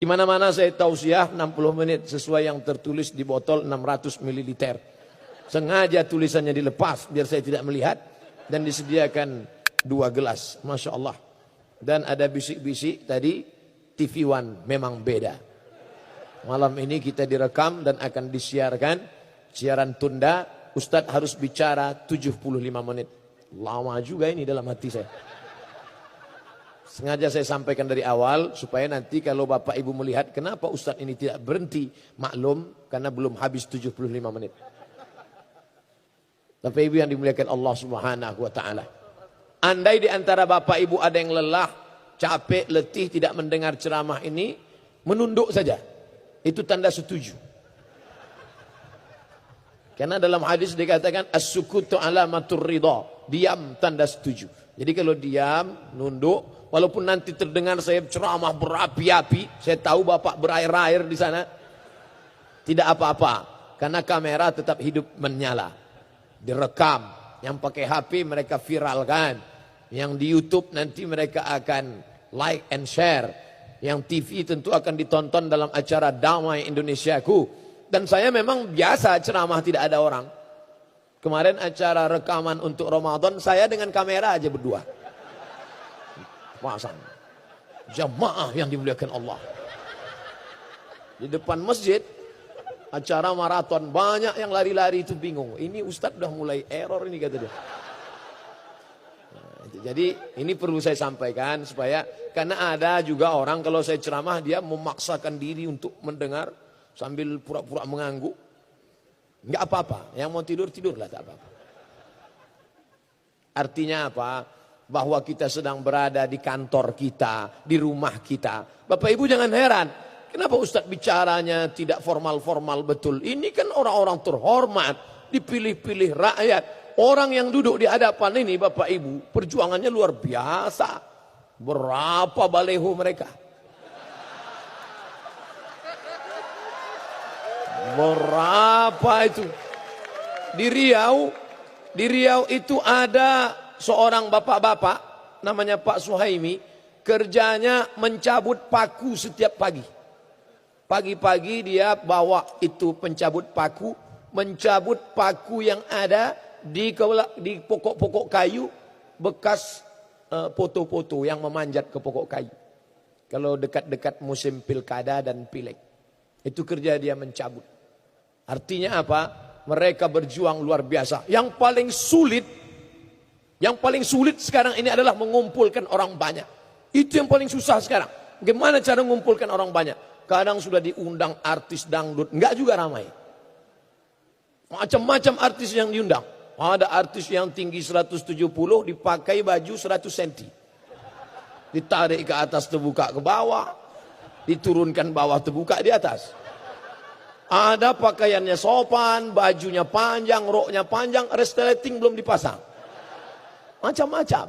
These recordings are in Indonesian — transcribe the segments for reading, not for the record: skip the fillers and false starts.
Di mana-mana saya tausiah 60 menit sesuai yang tertulis di botol 600 ml. Sengaja tulisannya dilepas biar saya tidak melihat dan disediakan 2 gelas. Masya Allah. Dan ada bisik-bisik tadi TV One memang beda. Malam ini kita direkam dan akan disiarkan siaran tunda. Ustadz harus bicara 75 menit. Lama juga ini dalam hati saya. Sengaja saya sampaikan dari awal supaya nanti kalau Bapak Ibu melihat kenapa Ustadz ini tidak berhenti, maklum karena belum habis 75 menit. Bapak Ibu yang dimuliakan Allah Subhanahu wa taala. Andai di antara Bapak Ibu ada yang lelah, capek, letih tidak mendengar ceramah ini, menunduk saja. Itu tanda setuju. Karena dalam hadis dikatakan as-sukutu alamatur ridha, diam tanda setuju. Jadi kalau diam, nunduk, walaupun nanti terdengar saya ceramah berapi-api, saya tahu Bapak berair-air di sana, tidak apa-apa, karena kamera tetap hidup menyala, direkam, yang pakai HP mereka viralkan, yang di YouTube nanti mereka akan like and share, yang TV tentu akan ditonton dalam acara Damai Indonesiaku, dan saya memang biasa ceramah tidak ada orang. Kemarin acara rekaman untuk Ramadan saya dengan kamera aja berdua. Pasang. Jamaah yang dimuliakan Allah. Di depan masjid acara maraton banyak yang lari-lari itu bingung. Ini Ustadz udah mulai error ini kata dia. Nah, jadi ini perlu saya sampaikan supaya karena ada juga orang kalau saya ceramah dia memaksakan diri untuk mendengar sambil pura-pura mengangguk. Enggak apa-apa, yang mau tidur, tidurlah, tak apa-apa. Artinya apa? Bahwa kita sedang berada di kantor kita, di rumah kita. Bapak Ibu jangan heran, kenapa Ustadz bicaranya tidak formal-formal betul. Ini kan orang-orang terhormat, dipilih-pilih rakyat. Orang yang duduk di hadapan ini Bapak Ibu, perjuangannya luar biasa. Berapa baleho mereka? Berapa itu? Di Riau itu ada seorang bapak-bapak namanya Pak Suhaimi, kerjanya mencabut paku setiap pagi. Pagi-pagi dia bawa itu pencabut paku, mencabut paku yang ada di pokok-pokok kayu bekas foto-foto yang memanjat ke pokok kayu. Kalau dekat-dekat musim pilkada dan pileg. Itu kerja dia mencabut. Artinya apa? Mereka berjuang luar biasa. Yang paling sulit sekarang ini adalah mengumpulkan orang banyak. Itu yang paling susah sekarang. Bagaimana cara mengumpulkan orang banyak? Kadang sudah diundang artis dangdut, enggak juga ramai. Macam-macam artis yang diundang. Ada artis yang tinggi 170 dipakai baju 100 cm. Ditarik ke atas terbuka ke bawah. Diturunkan bawah terbuka di atas. Ada pakaiannya sopan, bajunya panjang, roknya panjang, resleting belum dipasang. Macam-macam.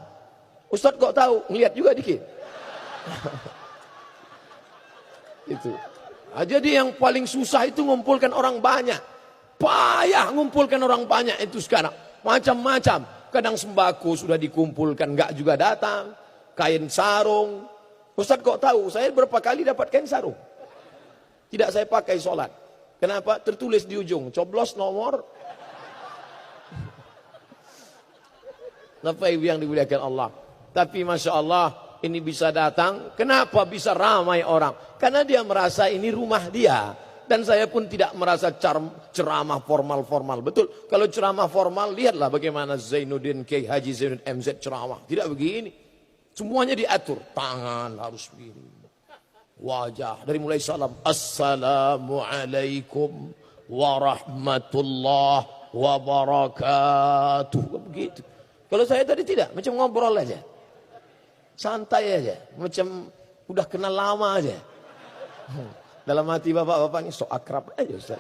Ustadz kok tahu? Ngeliat juga dikit. Itu. Nah, jadi yang paling susah itu ngumpulkan orang banyak. Payah ngumpulkan orang banyak itu sekarang. Macam-macam. Kadang sembako sudah dikumpulkan, enggak juga datang. Kain sarung. Ustadz kok tahu? Saya berapa kali dapat kain sarung. Tidak saya pakai sholat. Kenapa? Tertulis di ujung. Coblos nomor. Bapak Ibu yang dimuliakan Allah. Tapi Masya Allah ini bisa datang. Kenapa bisa ramai orang? Karena dia merasa ini rumah dia. Dan saya pun tidak merasa ceramah formal-formal. Betul. Kalau ceramah formal lihatlah bagaimana Zainuddin K. Haji Zainuddin MZ ceramah. Tidak begini. Semuanya diatur. Tangan harus begini. Wajah dari mulai salam. Assalamualaikum warahmatullahi wabarakatuh. Begitu. Kalau saya tadi tidak. Macam ngobrol aja. Santai aja. Macam udah kenal lama aja. Dalam hati bapak-bapak ini so akrab aja Ustaz.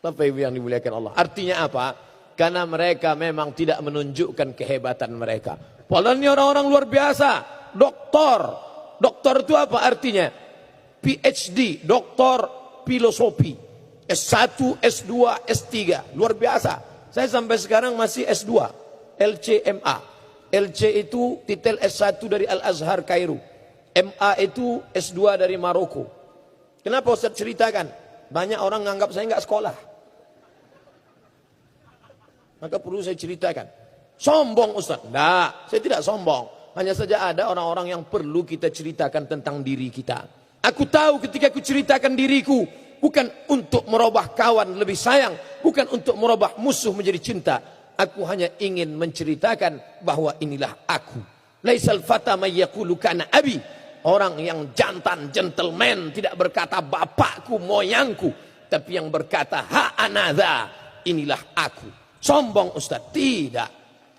Bapak Ibu yang dimuliakan Allah. Artinya apa? Karena mereka memang tidak menunjukkan kehebatan mereka. Padahal ini orang-orang luar biasa. Doktor. Doktor itu apa artinya? PhD, doktor filosofi. S1, S2, S3. Luar biasa. Saya sampai sekarang masih S2. LCMA. LC itu titel S1 dari Al-Azhar Kairo. MA itu S2 dari Maroko. Kenapa Ustaz ceritakan? Banyak orang menganggap saya nggak sekolah. Maka perlu saya ceritakan. Sombong Ustaz? Enggak, saya tidak sombong. Hanya saja ada orang-orang yang perlu kita ceritakan tentang diri kita. Aku tahu ketika aku ceritakan diriku, bukan untuk merubah kawan lebih sayang, bukan untuk merubah musuh menjadi cinta. Aku hanya ingin menceritakan bahwa inilah aku. Laisal fata may yaqulu kana abi. Orang yang jantan, gentleman, tidak berkata bapakku, moyangku, tapi yang berkata ha anadha, inilah aku. Sombong Ustaz? Tidak.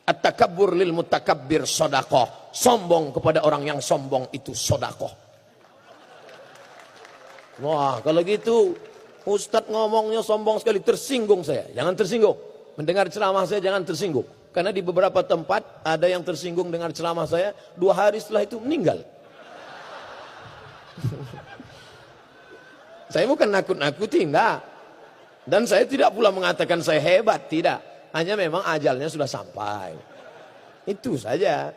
At-takabbur lil mutakabbir sedekah. Sombong kepada orang yang sombong itu sedekah. Wah, kalau gitu Ustaz ngomongnya sombong sekali, tersinggung saya. Jangan tersinggung. Mendengar ceramah saya jangan tersinggung. Karena di beberapa tempat ada yang tersinggung dengar ceramah saya, 2 hari setelah itu meninggal. Saya bukan nakut-nakuti, enggak. Dan saya tidak pula mengatakan saya hebat, tidak. Hanya memang ajalnya sudah sampai. Itu saja.